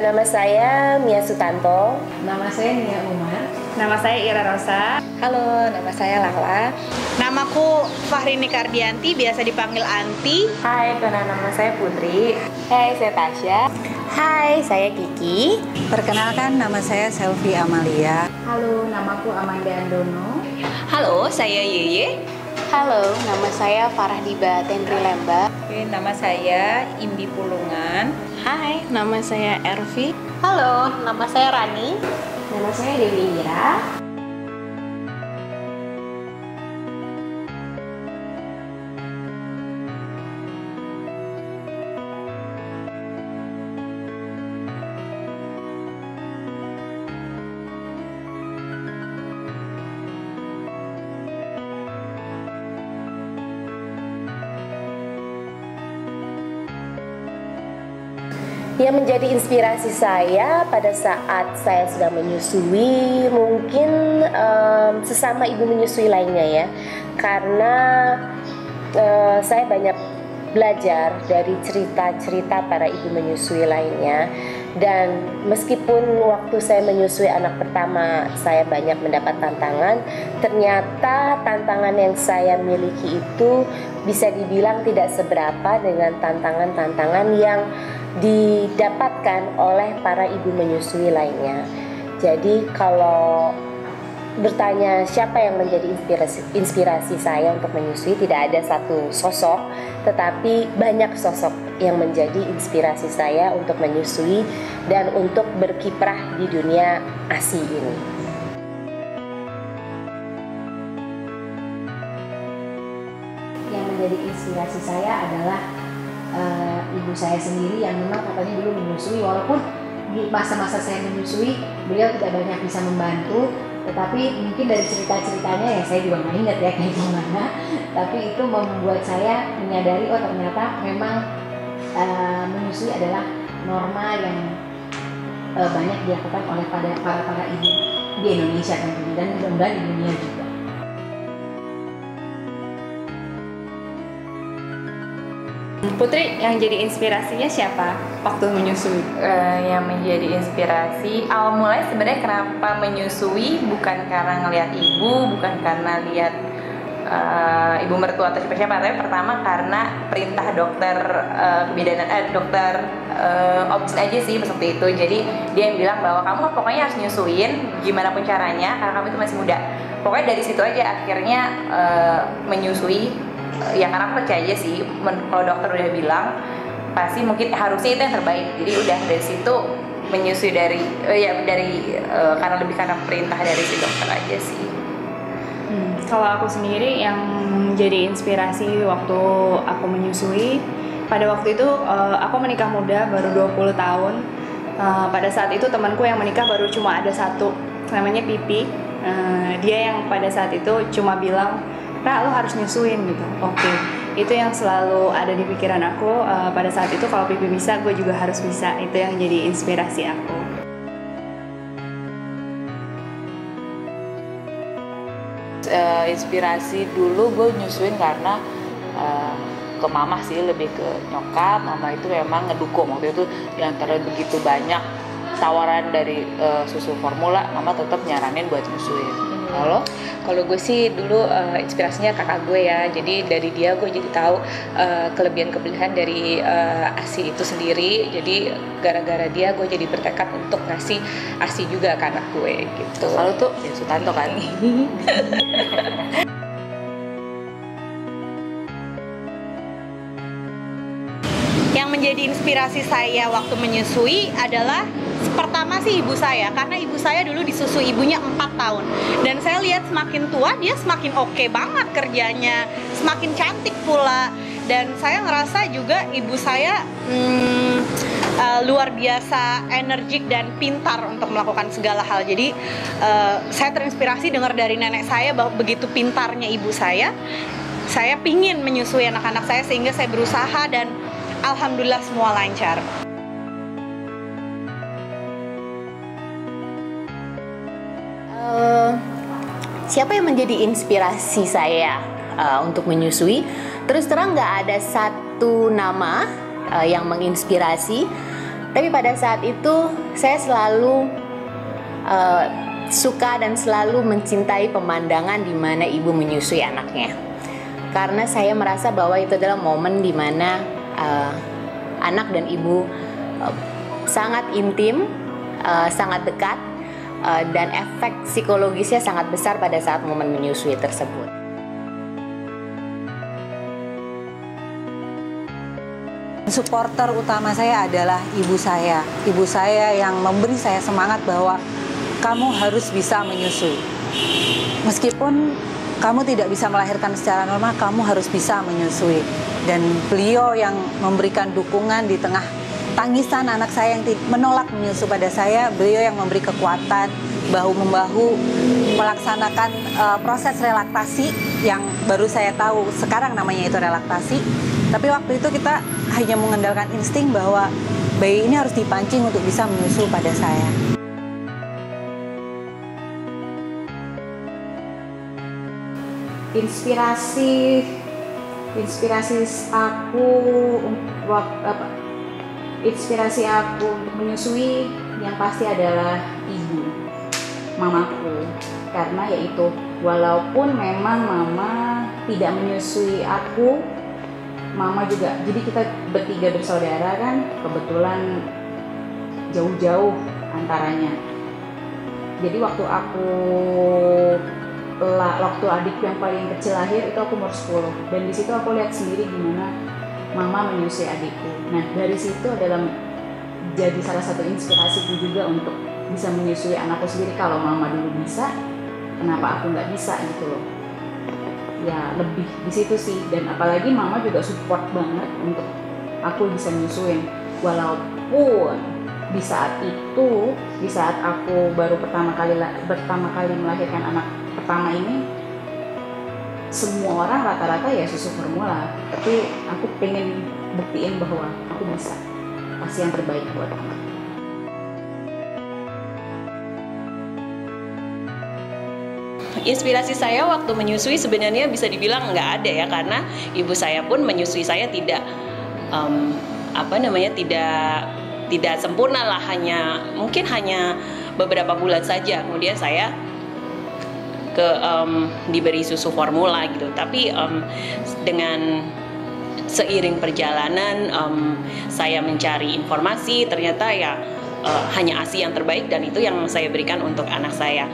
Nama saya Mia Sutanto. Nama saya Nia Umar. Nama saya Ira Rosa. Halo, nama saya Lala. Namaku Fahrini Kardianti, biasa dipanggil Anti. Hai, nama saya Putri. Hai, saya Tasya. Hai, saya Kiki. Perkenalkan, nama saya Selvi Amalia. Halo, namaku Amanda Andono. Halo, saya Yeye. Halo, nama saya Farah Diba Tendri Lemba. Oke, nama saya Imbi Pulungan. Hai, nama saya Ervi. Halo, nama saya Rani. Nama saya Dewi Ira. Yang menjadi inspirasi saya pada saat saya sedang menyusui, mungkin sesama ibu menyusui lainnya ya, karena saya banyak belajar dari cerita-cerita para ibu menyusui lainnya. Dan meskipun waktu saya menyusui anak pertama saya banyak mendapat tantangan, ternyata tantangan yang saya miliki itu bisa dibilang tidak seberapa dengan tantangan-tantangan yang didapatkan oleh para ibu menyusui lainnya. Jadi kalau bertanya siapa yang menjadi inspirasi saya untuk menyusui, tidak ada satu sosok, tetapi banyak sosok yang menjadi inspirasi saya untuk menyusui dan untuk berkiprah di dunia ASI ini. Yang menjadi inspirasi saya adalah ibu saya sendiri yang memang katanya dulu menyusui, walaupun di masa-masa saya menyusui beliau tidak banyak bisa membantu, tetapi mungkin dari cerita-ceritanya ya saya juga nggak ingat ya kayak gimana, tapi itu membuat saya menyadari oh ternyata memang menyusui adalah norma yang banyak dilakukan oleh para ibu di Indonesia tentunya dan mudah-mudahan di dunia juga. Putri, yang jadi inspirasinya siapa waktu menyusui? Yang menjadi inspirasi awal mulai sebenarnya kenapa menyusui bukan karena ngelihat ibu, bukan karena lihat ibu mertua atau siapa-siapa, tapi pertama karena perintah dokter kebidanan dokter obstetrik aja sih seperti itu. Jadi dia yang bilang bahwa kamu pokoknya harus nyusuin gimana pun caranya karena kamu itu masih muda. Pokoknya dari situ aja akhirnya menyusui. Ya karena aku percaya aja sih, kalau dokter udah bilang pasti mungkin harusnya itu yang terbaik. Jadi udah dari situ menyusui karena lebih karena perintah dari si dokter aja sih. Kalau aku sendiri yang jadi inspirasi waktu aku menyusui, pada waktu itu aku menikah muda baru 20 tahun. Pada saat itu temanku yang menikah baru cuma ada satu, namanya Pipi. Dia yang pada saat itu cuma bilang, "Ra, lo harus nyusuin," gitu. Oke, itu yang selalu ada di pikiran aku pada saat itu. Kalau Pipi bisa, gue juga harus bisa. Itu yang jadi inspirasi aku. Inspirasi dulu gue nyusuin karena ke mama sih, lebih ke nyokap. Mama itu memang ngedukung waktu itu, di antara begitu banyak tawaran dari susu formula, mama tetap nyaranin buat nyusuin. Kalau gue sih dulu inspirasinya kakak gue ya. Jadi dari dia gue jadi tahu kelebihan dari ASI itu sendiri. Jadi gara-gara dia gue jadi bertekad untuk ngasih ASI juga ke anak gue gitu. Lalu tuh ya Sutanto kan. Yang menjadi inspirasi saya waktu menyusui adalah pertama sih ibu saya, karena ibu saya dulu disusui ibunya 4 tahun dan saya lihat semakin tua dia semakin oke banget kerjanya, semakin cantik pula, dan saya ngerasa juga ibu saya luar biasa energik dan pintar untuk melakukan segala hal. Jadi saya terinspirasi dengar dari nenek saya bahwa begitu pintarnya ibu saya pingin menyusui anak-anak saya, sehingga saya berusaha dan alhamdulillah semua lancar. Siapa yang menjadi inspirasi saya untuk menyusui? Terus terang nggak ada satu nama yang menginspirasi, Tapi pada saat itu saya selalu suka dan selalu mencintai pemandangan di mana ibu menyusui anaknya. Karena saya merasa bahwa itu adalah momen di mana anak dan ibu sangat intim, sangat dekat, dan efek psikologisnya sangat besar pada saat momen menyusui tersebut. Supporter utama saya adalah ibu saya. Ibu saya yang memberi saya semangat bahwa kamu harus bisa menyusui. Meskipun kamu tidak bisa melahirkan secara normal, kamu harus bisa menyusui. Dan beliau yang memberikan dukungan di tengah tangisan anak saya yang menolak menyusu pada saya, beliau yang memberi kekuatan bahu-membahu melaksanakan proses relaktasi yang baru saya tahu sekarang namanya itu relaktasi. Tapi waktu itu kita hanya mengandalkan insting bahwa bayi ini harus dipancing untuk bisa menyusu pada saya. Inspirasi aku untuk menyusui yang pasti adalah ibu, mamaku. Karena yaitu walaupun memang mama tidak menyusui aku, mama juga, jadi kita bertiga bersaudara kan, kebetulan jauh-jauh antaranya. Jadi waktu adikku yang paling kecil lahir itu aku umur 10, dan di situ aku lihat sendiri gimana mama menyusui adikku. Nah dari situ adalah jadi salah satu inspirasiku juga untuk bisa menyusui anakku sendiri. Kalau mama dulu bisa, kenapa aku nggak bisa gitu loh. Ya lebih di situ sih, dan apalagi mama juga support banget untuk aku bisa nyusuin. Walaupun di saat itu, di saat aku baru pertama kali melahirkan anak pertama ini, semua orang rata-rata ya susu formula, tapi aku pengen buktiin bahwa aku bisa kasih yang terbaik buat anak. Inspirasi saya waktu menyusui sebenarnya bisa dibilang nggak ada ya, karena ibu saya pun menyusui saya tidak tidak sempurna lah, mungkin hanya beberapa bulan saja. Kemudian saya diberi susu formula gitu. Tapi dengan seiring perjalanan saya mencari informasi, ternyata ya hanya ASI yang terbaik, dan itu yang saya berikan untuk anak saya.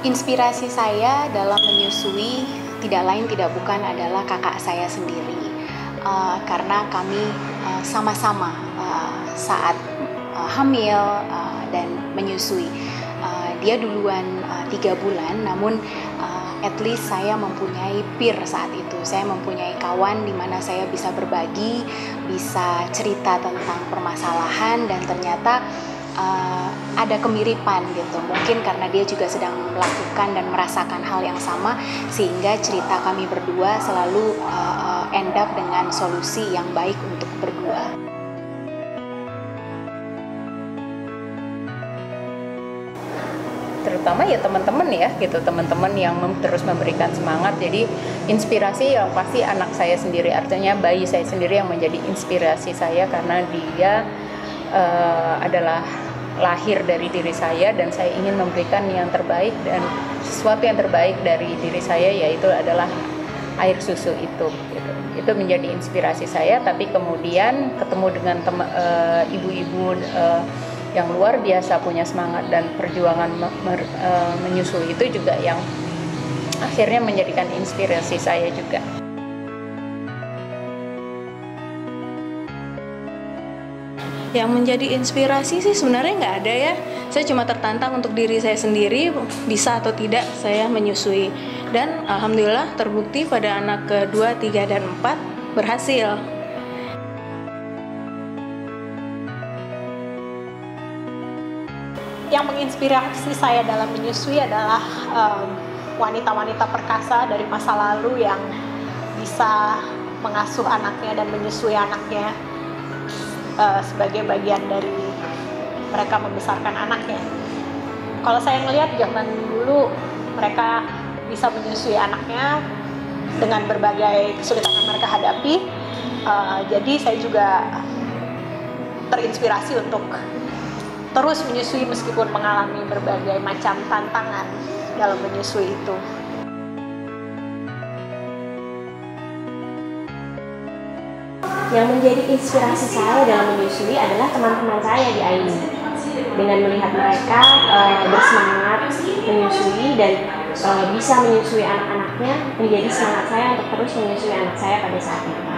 Inspirasi saya dalam menyusui tidak lain tidak bukan adalah kakak saya sendiri. Karena kami sama-sama saat hamil dan menyusui. Dia duluan 3 bulan, namun at least saya mempunyai peer saat itu. Saya mempunyai kawan di mana saya bisa berbagi, bisa cerita tentang permasalahan, dan ternyata ada kemiripan gitu. Mungkin karena dia juga sedang melakukan dan merasakan hal yang sama, sehingga cerita kami berdua selalu end up dengan solusi yang baik untuk berdua. Terutama ya teman-teman ya gitu, teman-teman yang terus memberikan semangat. Jadi inspirasi yang pasti anak saya sendiri, artinya bayi saya sendiri yang menjadi inspirasi saya, karena dia adalah lahir dari diri saya, dan saya ingin memberikan yang terbaik, dan sesuatu yang terbaik dari diri saya yaitu adalah air susu itu gitu. Itu menjadi inspirasi saya. Tapi kemudian ketemu dengan ibu-ibu yang luar biasa punya semangat dan perjuangan menyusui, itu juga yang akhirnya menjadikan inspirasi saya juga. Yang menjadi inspirasi sih sebenarnya nggak ada ya. Saya cuma tertantang untuk diri saya sendiri, bisa atau tidak saya menyusui. Dan alhamdulillah terbukti pada anak kedua, 3, dan 4 berhasil. Yang menginspirasi saya dalam menyusui adalah wanita-wanita perkasa dari masa lalu yang bisa mengasuh anaknya dan menyusui anaknya sebagai bagian dari mereka membesarkan anaknya. Kalau saya ngelihat zaman dulu mereka bisa menyusui anaknya dengan berbagai kesulitan yang mereka hadapi. Jadi saya juga terinspirasi untuk terus menyusui meskipun mengalami berbagai macam tantangan dalam menyusui itu. Yang menjadi inspirasi saya dalam menyusui adalah teman-teman saya di AIMI. Dengan melihat mereka bersemangat menyusui dan bisa menyusui anak-anaknya, menjadi semangat saya untuk terus menyusui anak saya pada saat itu.